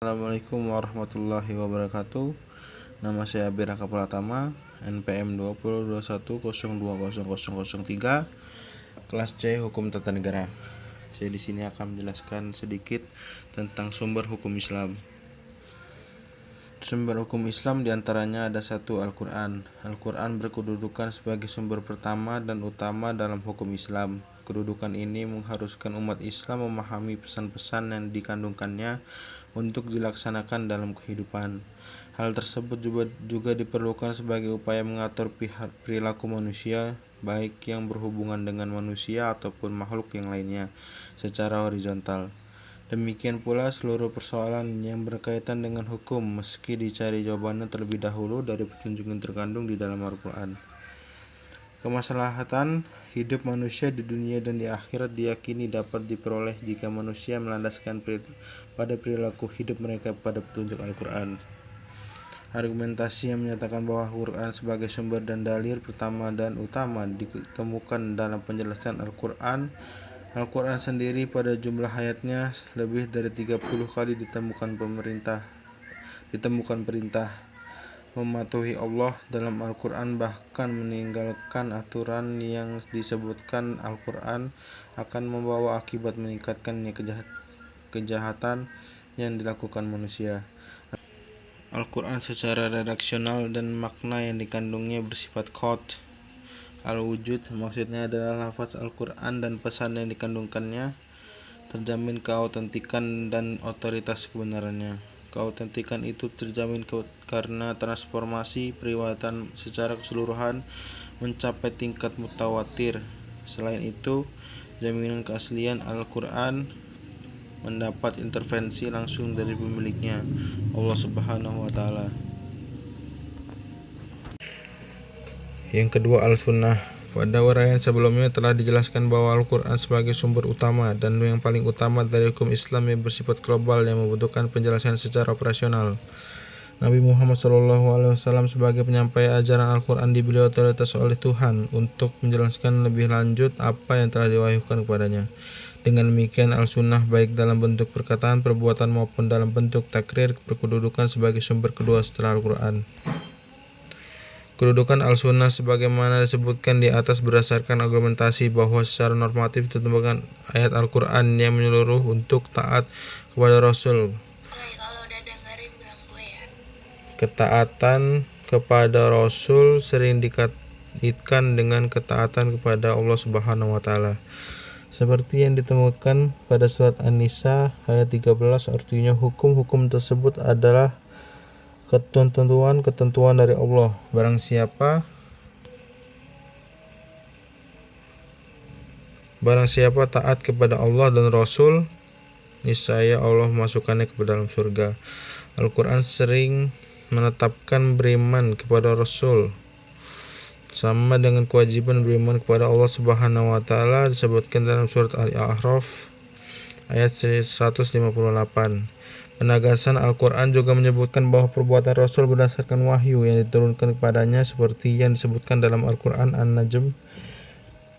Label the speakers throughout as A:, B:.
A: Assalamualaikum warahmatullahi wabarakatuh. Nama saya Abi Raka Pratama, NPM 2021020003, kelas C Hukum Tata Negara. Saya di sini akan menjelaskan sedikit tentang sumber hukum Islam. Sumber hukum Islam diantaranya ada satu, Al-Quran. Al-Quran berkedudukan sebagai sumber pertama dan utama dalam hukum Islam. Kedudukan ini mengharuskan umat Islam memahami pesan-pesan yang dikandungkannya untuk dilaksanakan dalam kehidupan. Hal tersebut juga diperlukan sebagai upaya mengatur perilaku manusia, baik yang berhubungan dengan manusia ataupun makhluk yang lainnya, secara horizontal. Demikian pula seluruh persoalan yang berkaitan dengan hukum, meski dicari jawabannya terlebih dahulu dari petunjuk yang terkandung di dalam Al-Quran. Kemaslahatan hidup manusia di dunia dan di akhirat diyakini dapat diperoleh jika manusia melandaskan pada perilaku hidup mereka pada petunjuk Al-Quran. Argumentasi yang menyatakan bahwa Al-Quran sebagai sumber dan dalil pertama dan utama ditemukan dalam penjelasan Al-Quran. Al-Quran sendiri pada jumlah ayatnya lebih dari 30 kali ditemukan perintah mematuhi Allah dalam Al-Quran, bahkan meninggalkan aturan yang disebutkan Al-Quran akan membawa akibat meningkatkannya kejahatan yang dilakukan manusia. Al-Quran secara redaksional dan makna yang dikandungnya bersifat qat' al-wujud, maksudnya adalah lafaz Al-Quran dan pesan yang dikandungkannya terjamin keautentikan dan otoritas kebenarannya. Keautentikan itu terjamin karena transformasi periwayatan secara keseluruhan mencapai tingkat mutawatir. Selain itu, jaminan keaslian Al-Quran mendapat intervensi langsung dari pemiliknya, Allah Subhanahu wa Ta'ala. Yang kedua, Al-Sunnah. Pada uraian sebelumnya telah dijelaskan bahwa Al-Quran sebagai sumber utama dan yang paling utama dari hukum Islam yang bersifat global yang membutuhkan penjelasan secara operasional. Nabi Muhammad SAW sebagai penyampai ajaran Al-Quran diberi otoritas oleh Tuhan untuk menjelaskan lebih lanjut apa yang telah diwahyukan kepadanya. Dengan demikian, Al-Sunnah baik dalam bentuk perkataan, perbuatan maupun dalam bentuk takrir berkedudukan sebagai sumber kedua setelah Al-Quran. Kedudukan Al-Sunnah sebagaimana disebutkan di atas berdasarkan argumentasi bahwa secara normatif ditemukan ayat Al-Quran yang menyeluruh untuk taat kepada Rasul. Ketaatan kepada Rasul sering dikaitkan dengan ketaatan kepada Allah Subhanahu wa Ta'ala. Seperti yang ditemukan pada surat An-Nisa ayat 13, artinya hukum-hukum tersebut adalah ketentuan dari Allah. Barang siapa taat kepada Allah dan Rasul, niscaya Allah memasukkannya ke dalam surga. Al-Quran sering menetapkan beriman kepada Rasul sama dengan kewajiban beriman kepada Allah Subhanahu wa Ta'ala, disebutkan dalam surat Al-A'raf ayat 158. Penegasan Al-Quran juga menyebutkan bahwa perbuatan Rasul berdasarkan wahyu yang diturunkan kepadanya, seperti yang disebutkan dalam Al-Quran An-Najm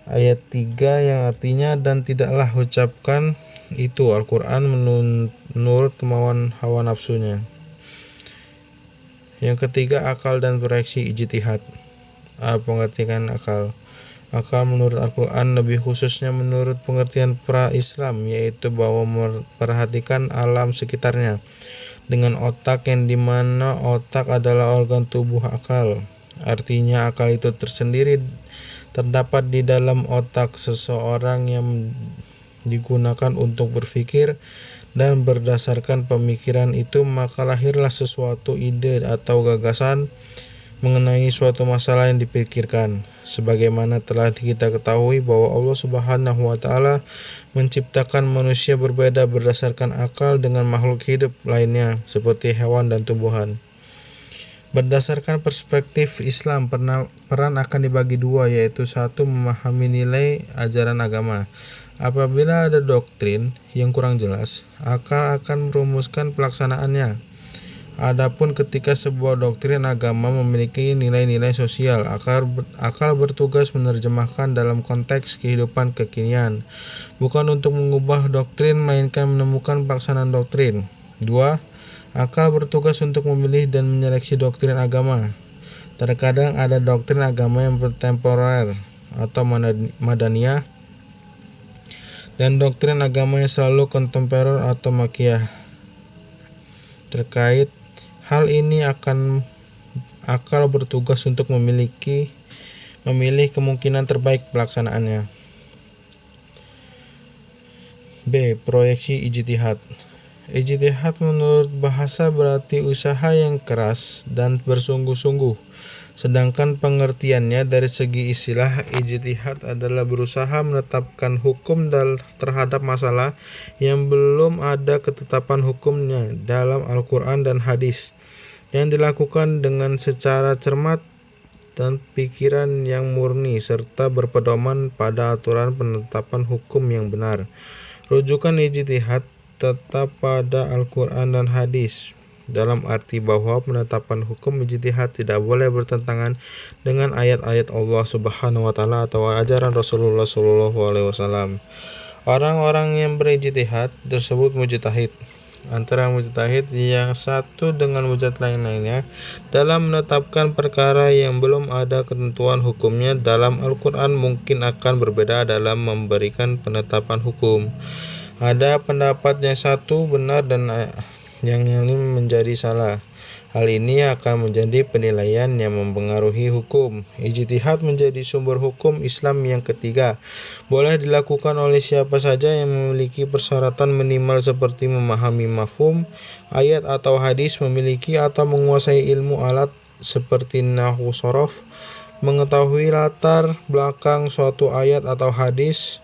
A: ayat 3 yang artinya, dan tidaklah ucapkan itu Al-Quran menurut kemauan hawa nafsunya. Yang ketiga, akal dan proyeksi ijtihad. Pengertian akal. Akal menurut Al-Quran, lebih khususnya menurut pengertian pra-Islam, yaitu bahwa memperhatikan alam sekitarnya dengan otak, yang dimana otak adalah organ tubuh akal. Artinya akal itu tersendiri terdapat di dalam otak seseorang yang digunakan untuk berpikir, dan berdasarkan pemikiran itu maka lahirlah sesuatu ide atau gagasan mengenai suatu masalah yang dipikirkan. Sebagaimana telah kita ketahui bahwa Allah Subhanahu wa Ta'ala menciptakan manusia berbeda berdasarkan akal dengan makhluk hidup lainnya seperti hewan dan tumbuhan. Berdasarkan perspektif Islam, peran akan dibagi dua, yaitu satu, memahami nilai ajaran agama. Apabila ada doktrin yang kurang jelas, akal akan merumuskan pelaksanaannya. Adapun ketika sebuah doktrin agama memiliki nilai-nilai sosial, akal bertugas menerjemahkan dalam konteks kehidupan kekinian, bukan untuk mengubah doktrin, melainkan menemukan pelaksanaan doktrin. 2. Akal bertugas untuk memilih dan menyeleksi doktrin agama. Terkadang ada doktrin agama yang temporer atau madaniyah dan doktrin agama yang selalu kontemporer atau makiyah. Terkait hal ini akal bertugas untuk memilih kemungkinan terbaik pelaksanaannya. B. Proyeksi ijtihad. Ijtihad menurut bahasa berarti usaha yang keras dan bersungguh-sungguh. Sedangkan pengertiannya dari segi istilah, ijtihad adalah berusaha menetapkan hukum terhadap masalah yang belum ada ketetapan hukumnya dalam Al-Quran dan hadis, yang dilakukan dengan secara cermat dan pikiran yang murni serta berpedoman pada aturan penetapan hukum yang benar. Rujukan ijtihad tetap pada Al-Quran dan hadis, dalam arti bahwa penetapan hukum ijtihad tidak boleh bertentangan dengan ayat-ayat Allah Subhanahu wa taala atau ajaran Rasulullah sallallahu alaihi wasallam. Orang-orang yang berijtihad tersebut mujtahid. Antara mujtahid yang satu dengan mujtahid lain-lainnya dalam menetapkan perkara yang belum ada ketentuan hukumnya dalam Al-Quran mungkin akan berbeda dalam memberikan penetapan hukum. Ada pendapat yang satu benar dan yang lain menjadi salah. Hal ini akan menjadi penilaian yang mempengaruhi hukum. Ijtihad menjadi sumber hukum Islam yang ketiga. Boleh dilakukan oleh siapa saja yang memiliki persyaratan minimal seperti memahami mafhum ayat atau hadis, memiliki atau menguasai ilmu alat seperti nahwu shorof, mengetahui latar belakang suatu ayat atau hadis,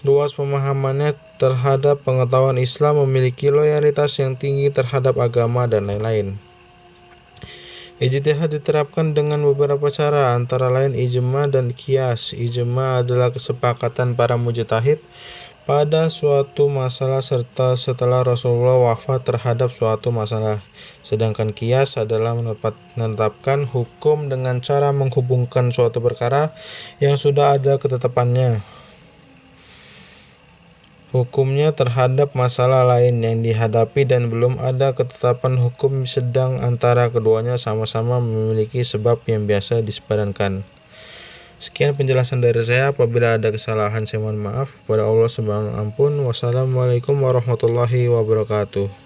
A: luas pemahamannya terhadap pengetahuan Islam, memiliki loyalitas yang tinggi terhadap agama, dan lain-lain. Ijtihad diterapkan dengan beberapa cara, antara lain ijma dan qiyas. Ijma adalah kesepakatan para mujtahid pada suatu masalah serta setelah Rasulullah wafat terhadap suatu masalah. Sedangkan qiyas adalah menetapkan hukum dengan cara menghubungkan suatu perkara yang sudah ada ketetapannya hukumnya terhadap masalah lain yang dihadapi dan belum ada ketetapan hukum sedang antara keduanya sama-sama memiliki sebab yang biasa disepadankan. Sekian penjelasan dari saya. Apabila ada kesalahan saya mohon maaf. Kepada Allah Subhanahu wa taala ampun. Wassalamualaikum warahmatullahi wabarakatuh.